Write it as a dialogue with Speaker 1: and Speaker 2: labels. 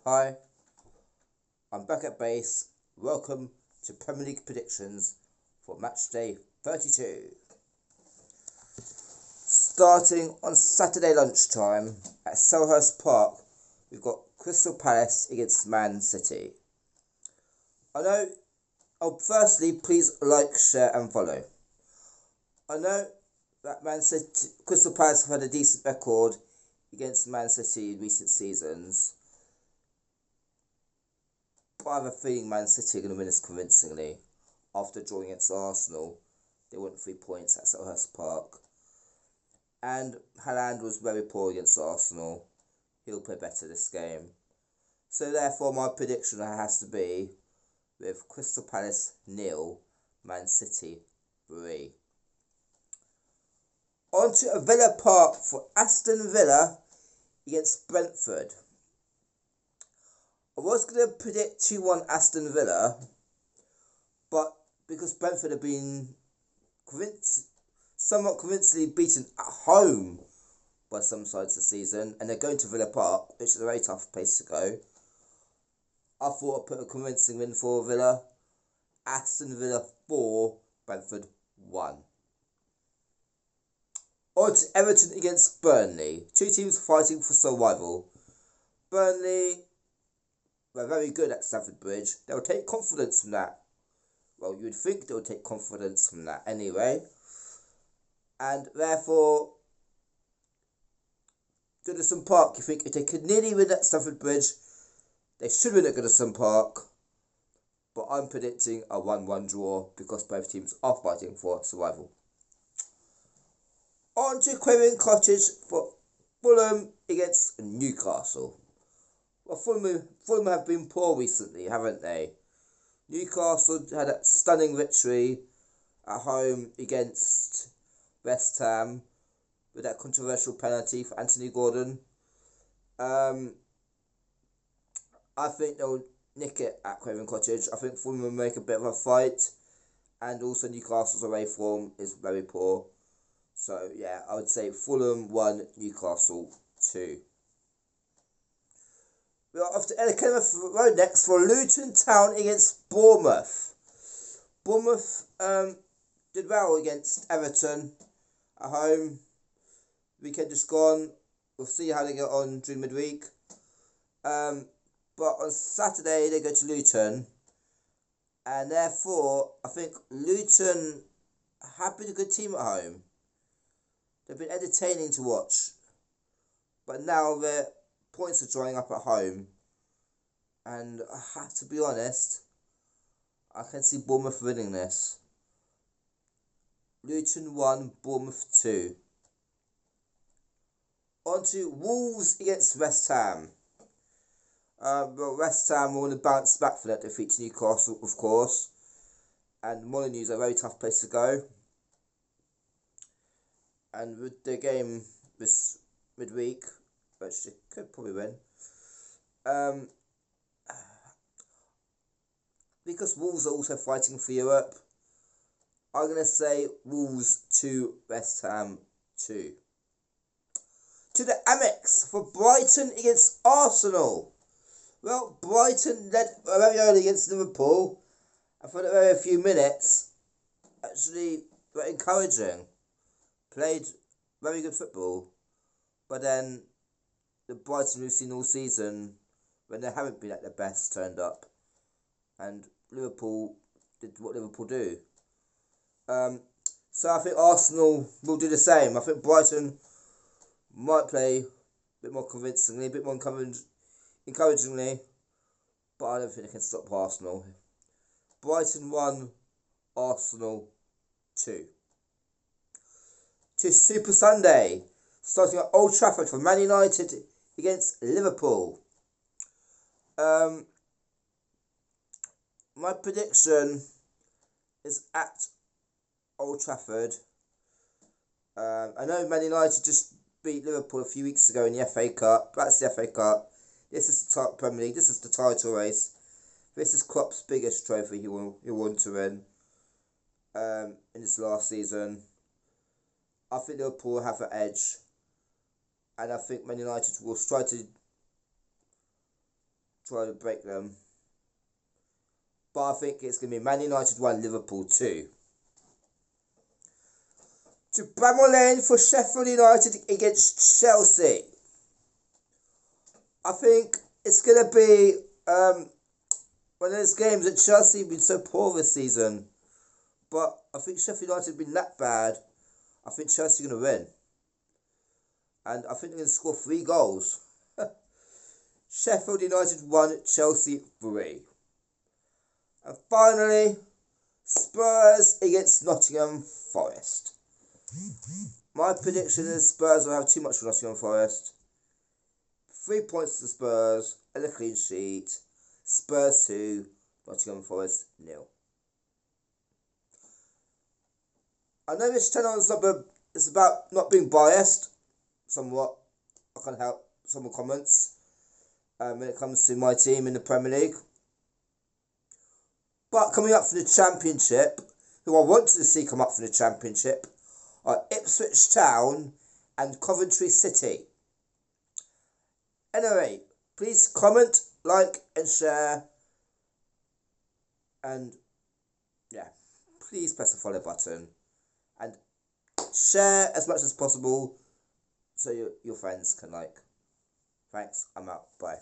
Speaker 1: Hi, I'm back at base. Welcome to Premier League predictions for Matchday 32. Starting on Saturday lunchtime at Selhurst Park, we've got Crystal Palace against Man City. Firstly, please like, share and follow. I know that Man City, Crystal Palace have had a decent record against Man City in recent seasons. But I have a feeling Man City are going to win this convincingly. After drawing against Arsenal, they won 3 points at Selhurst Park. And Haaland was very poor against Arsenal. He'll play better this game. So therefore my prediction has to be with Crystal Palace 0, Man City 3. On to Villa Park for Aston Villa against Brentford. I was going to predict 2-1 Aston Villa, but because Brentford have been somewhat convincingly beaten at home by some sides this season, and they're going to Villa Park, which is a very tough place to go, I thought I'd put a convincing win for Villa. Aston Villa 4, Brentford 1. On to Everton against Burnley. Two teams fighting for survival. Burnley were very good at Stamford Bridge. They'll take confidence from that. Well, you would think they'll take confidence from that anyway. And therefore, Goodison Park, you think if they could nearly win at Stamford Bridge, they should win at Goodison Park. But I'm predicting a 1-1 draw because both teams are fighting for survival. On to Craven Cottage for Fulham against Newcastle. Well, Fulham have been poor recently, haven't they? Newcastle had a stunning victory at home against West Ham with that controversial penalty for Anthony Gordon. I think they'll nick it at Craven Cottage. I think Fulham will make a bit of a fight, and also Newcastle's away form is very poor. So yeah, I would say Fulham 1, Newcastle 2. We are off to Kenilworth Road next for Luton Town against Bournemouth. Bournemouth did well against Everton at home. Weekend just gone. We'll see how they get on during midweek. But on Saturday they go to Luton, and therefore I think Luton have been a good team at home. They've been entertaining to watch, but now their points are drying up at home, and I have to be honest, I can see Bournemouth winning this. Luton 1, Bournemouth 2. On to Wolves against West Ham. West Ham will want to bounce back for that defeat to Newcastle, of course, and Molyneux's a very tough place to go. And with the game this midweek, which they could probably win, because Wolves are also fighting for Europe, I'm going to say Wolves 2, West Ham 2. To the Amex for Brighton against Arsenal. Well, Brighton led very early against Liverpool, and for the very few minutes, actually were encouraging. Played very good football, but then the Brighton we've seen all season, when they haven't been at their best, turned up, and Liverpool did what Liverpool do. So I think Arsenal will do the same. I think Brighton might play a bit more convincingly, a bit more encouragingly, but I don't think they can stop Arsenal. Brighton 1, Arsenal 2. To Super Sunday, starting at Old Trafford for Man United against Liverpool. My prediction is at Old Trafford. I know Man United just beat Liverpool a few weeks ago in the FA Cup. That's the FA Cup. This is the Premier League. This is the title race. This is Klopp's biggest trophy he won to win in this last season. I think Liverpool will have an edge, and I think Man United will try to try to break them. But I think it's going to be Man United 1, Liverpool 2. To Bramall Lane for Sheffield United against Chelsea. I think it's going to be one of those games that Chelsea have been so poor this season. But I think Sheffield United have been that bad. I think Chelsea are going to win. And I think they're going to score 3 goals. Sheffield United 1, Chelsea 3. And finally, Spurs against Nottingham Forest. My prediction is Spurs will have too much for Nottingham Forest. 3 points to Spurs and a clean sheet. Spurs 2, Nottingham Forest 0. I know this channel is about not being biased. Somewhat. I can help some comments when it comes to my team in the Premier League. But coming up for the Championship, who I want to see come up for the Championship, are Ipswich Town and Coventry City. Anyway, please comment, like and share. And yeah, please press the follow button. And share as much as possible so your friends can like. Thanks, I'm out. Bye.